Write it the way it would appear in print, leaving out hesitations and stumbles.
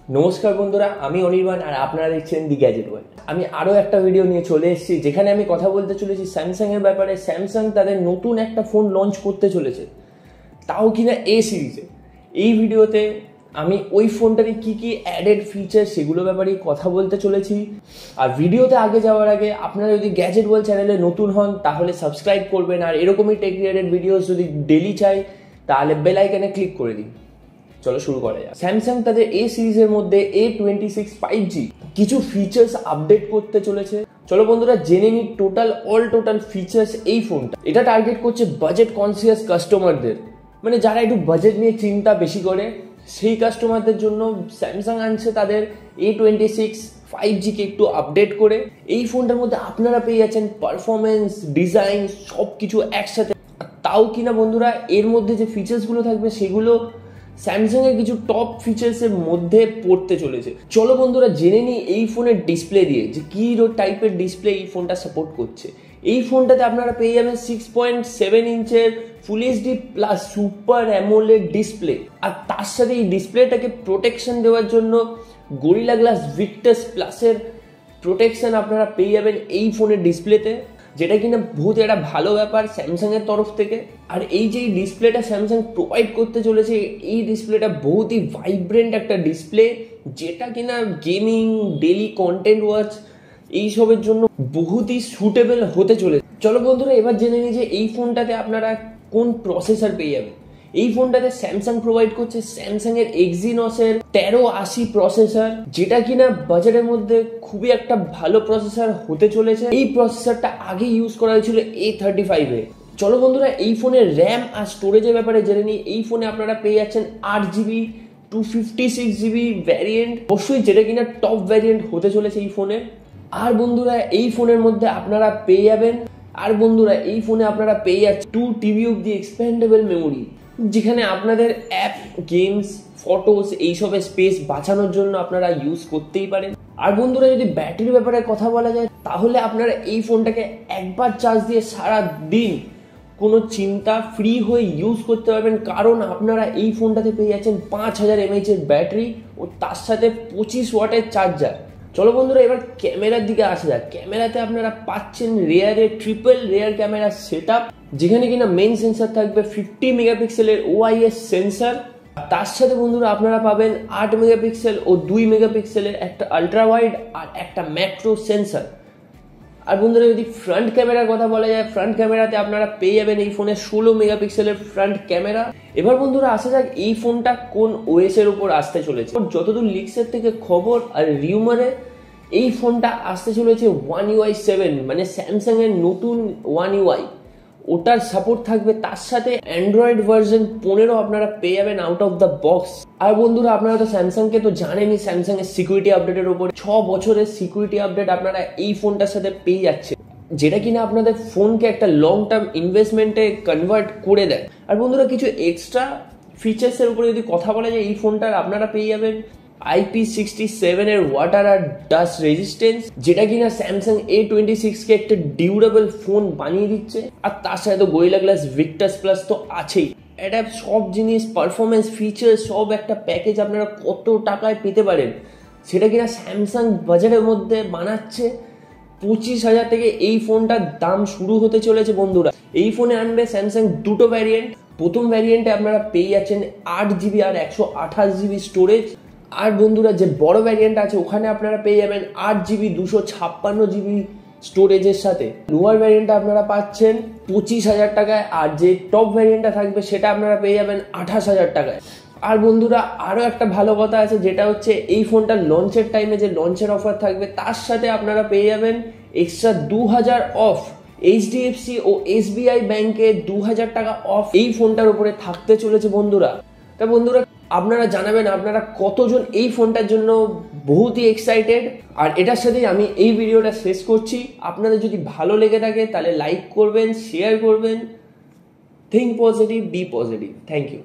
নমস্কার বন্ধুরা, আমি অনির্বাণ আর আপনারা দেখছেন দি গ্যাজেট ওয়ার্ল্ড। আমি আরও একটা ভিডিও নিয়ে চলে এসেছি যেখানে আমি কথা বলতে চলেছি স্যামসাং এর ব্যাপারে। স্যামসাং তাদের নতুন একটা ফোন লঞ্চ করতে চলেছে, তাও কিনা এ সিরিজে। এই ভিডিওতে আমি ওই ফোনটারই কী কী অ্যাডেড ফিচার সেগুলো ব্যাপারে কথা বলতে চলেছি। আর ভিডিওতে আগে যাওয়ার আগে আপনারা যদি গ্যাজেট ওয়ার্ল্ড চ্যানেলে নতুন হন তাহলে সাবস্ক্রাইব করবেন, আর এরকমই টেক রিলেটেড ভিডিওস যদি ডেলি চাই তাহলে বেল আইকনে ক্লিক করে দিন। চলো শুরু করা যাক। স্যামসাং তাদের এ সিরিজের মধ্যে A26 5G কিছু ফিচার্স আপডেট করতে চলেছে। চলো বন্ধুরা জেনে নিই টোটাল ফিচার্স এই ফোনটা। এটা টার্গেট করছে বাজেট কনসিয়াস কাস্টমারদের, মানে যারা একটু বাজেট নিয়ে চিন্তা বেশি করে সেই কাস্টমারদের জন্য স্যামসাং আনছে তাদের A26 5G কে একটু আপডেট করে। এই ফোনটার মধ্যে আপনারা পেয়ে যাচ্ছেন পারফরমেন্স, ডিজাইন সব কিছু একসাথে। তাও কিনা বন্ধুরা এর মধ্যে যে ফিচার্সগুলো থাকবে সেগুলো স্যামসাং এর কিছু টপ ফিচার্সের মধ্যে পড়তে চলেছে। চলো বন্ধুরা জেনে নিই এই ফোনের ডিসপ্লে দিয়ে যে কী টাইপের ডিসপ্লে এই ফোনটা সাপোর্ট করছে। এই ফোনটাতে আপনারা পেয়ে যাবেন 6.7 ইঞ্চের full HD plus super AMOLED display, আর তার সাথে এই ডিসপ্লেটাকে প্রোটেকশন দেওয়ার জন্য গরিলা গ্লাস ভিক্টাস প্লাসের প্রোটেকশন আপনারা পেয়ে যাবেন এই ফোনের ডিসপ্লেতে, যেটা কিনা বহুত একটা ভালো ব্যাপার স্যামসাং এর তরফ থেকে। আর এই যে ডিসপ্লেটা স্যামসাং প্রোভাইড করতে চলেছে, এই ডিসপ্লেটা বহুতই ভাইব্রেন্ট একটা ডিসপ্লে, যেটা কিনা গেমিং, ডেলি কন্টেন্ট ওয়াচ এইসবের জন্য বহুতই সুটেবল হতে চলেছে। চলো বন্ধুরা এবার জেনে নিই যে এই ফোনটাতে আপনারা কোন প্রসেসর পেয়ে যাবেন। এই ফোনটাতে স্যামসাং প্রোভাইড করছে স্যামসাং এর এক্সিনসের 1380 প্রসেসর, যেটা কিনা বাজারের মধ্যে খুবই একটা ভালো প্রসেসর হতে চলেছে। এই প্রসেসরটা আগে ইউজ করা হয়েছিল A35 এ। চলো বন্ধুরা এই ফোনের র্যাম আর স্টোরেজের ব্যাপারে জেনে নিই। এই ফোনে আপনারা পেয়ে যাচ্ছেন 8GB 256GB ভ্যারিয়েন্ট, অবশ্যই যেটা কিনা টপ ভ্যারিয়েন্ট হতে চলেছে এই ফোনে। আর বন্ধুরা এই ফোনের মধ্যে আপনারা পেয়ে যাবেন 2TB অব্দি এক্সপ্যান্ডেবল মেমোরি, যেখানে আপনাদের অ্যাপ, গেমস, ফটোস এইসবের স্পেস বাঁচানোর জন্য আপনারা ইউজ করতেই পারেন। আর বন্ধুরা যদি ব্যাটারির ব্যাপারে কথা বলা যায় তাহলে আপনারা এই ফোনটাকে একবার চার্জ দিয়ে সারা দিন কোনো চিন্তা ফ্রি হয়ে ইউজ করতে পারবেন, কারণ আপনারা এই ফোনটাতে পেয়ে যাচ্ছেন 5000 mAh এর ব্যাটারি ও তার সাথে 25 ওয়াটের চার্জার। চলো বন্ধুরা এবার ক্যামেরার দিকে আসা যাক। ক্যামেরাতে আপনারা পাচ্ছেন রেয়ারের triple rear camera set up, যেখানে কিনা মেইন সেন্সার থাকবে 50 মেগাপিক্সেলের OIS সেন্সার। তার সাথে বন্ধুরা আপনারা পাবেন 8 মেগাপিক্সেল ও 2 মেগাপিক্সেলের একটা আলট্রা ওয়াইড আর একটা ম্যাক্রো সেন্সার। আর বন্ধুরা যদি ফ্রন্ট ক্যামেরার কথা বলা যায়, ফ্রন্ট ক্যামেরাতে আপনারা পেয়ে যাবেন এই ফোনে 16 মেগাপিক্সেলের ফ্রন্ট ক্যামেরা। এবার বন্ধুরা আসা যাক এই ফোনটা কোন ওএস এর উপর আসতে চলেছে। যতদূর লিক্সের থেকে খবর আর রিউমারে এই ফোনটা আসতে চলেছে One UI 7, মানে স্যামসাং এর নতুন One UI, ওটার সাপোর্ট থাকবে। তার সাথে অ্যান্ড্রয়েড ভার্সন 15 আপনারা পেয়ে যাবেন আউট অফ দ্য বক্স। আর বন্ধুরা আপনারা তো স্যামসাংকে তো জানেনই, স্যামসাং এর সিকিউরিটি আপডেটের উপর 6 বছরের সিকিউরিটি আপডেট আপনারা এই ফোনটার সাথে পেয়ে যাচ্ছে, যেটা কিনা আপনাদের ফোনকে একটা লং টার্ম ইনভেস্টমেন্টে কনভার্ট করে দেয়। আর বন্ধুরা কিছু এক্সট্রা ফিচার্সের উপরে যদি কথা বলা যায়, এই ফোনটার আপনারা পেয়ে যাবেন IP67 এর ওয়াটার আর ডাস্ট রেজিস্ট্যান্স, যেটা কিনা স্যামসাং A26 কে একটা ডিউরেবল ফোন বানিয়ে দিচ্ছে। আর তার সাথে তো গরিলা গ্লাস ভিক্টাস প্লাস তো আছেই। এটা সব জিনিস, পারফরমেন্স, ফিচার্স সব একটা প্যাকেজ আপনারা কত টাকায় পেতে পারেন, সেটা কিনা স্যামসাং বাজারের মধ্যে বানাচ্ছে। 25,000 থেকে এই ফোনটার দাম শুরু হতে চলেছে বন্ধুরা। এই ফোনে আনবে স্যামসাং দুটো ভ্যারিয়েন্ট। প্রথম ভ্যারিয়েন্টে আপনারা পেয়ে যাচ্ছেন 8GB আর 128GB স্টোরেজ। আর বন্ধুরা যে বড় ভ্যারিয়েন্ট আছে ওখানে আপনারা পেয়ে যাবেন 8GB 256GB স্টোরেজের সাথে। লোয়ার ভ্যারিয়েন্টটা আপনারা পাচ্ছেন 25,000 টাকায়, আর যে টপ ভ্যারিয়েন্টটা থাকবে সেটা আপনারা পেয়ে যাবেন 28,000 টাকায়। আর বন্ধুরা আরও একটা ভালো কথা আছে, যেটা হচ্ছে এই ফোনটার লঞ্চের টাইমে যে লঞ্চের অফার থাকবে তার সাথে আপনারা পেয়ে যাবেন এক্সট্রা 2000 অফ। HDFC ও SBI ব্যাংকে 2000 টাকা অফ এই ফোনটার উপরে থাকতে চলেছে বন্ধুরা। তা বন্ধুরা আপনারা জানাবেন আপনারা কতজন এই ফোনটার জন্য বহুতই এক্সাইটেড। আর এটার সাথেই আমি এই ভিডিওটা শেষ করছি। আপনাদের যদি ভালো লেগে থাকে তাহলে লাইক করবেন, শেয়ার করবেন। Think positive, be positive. Thank you.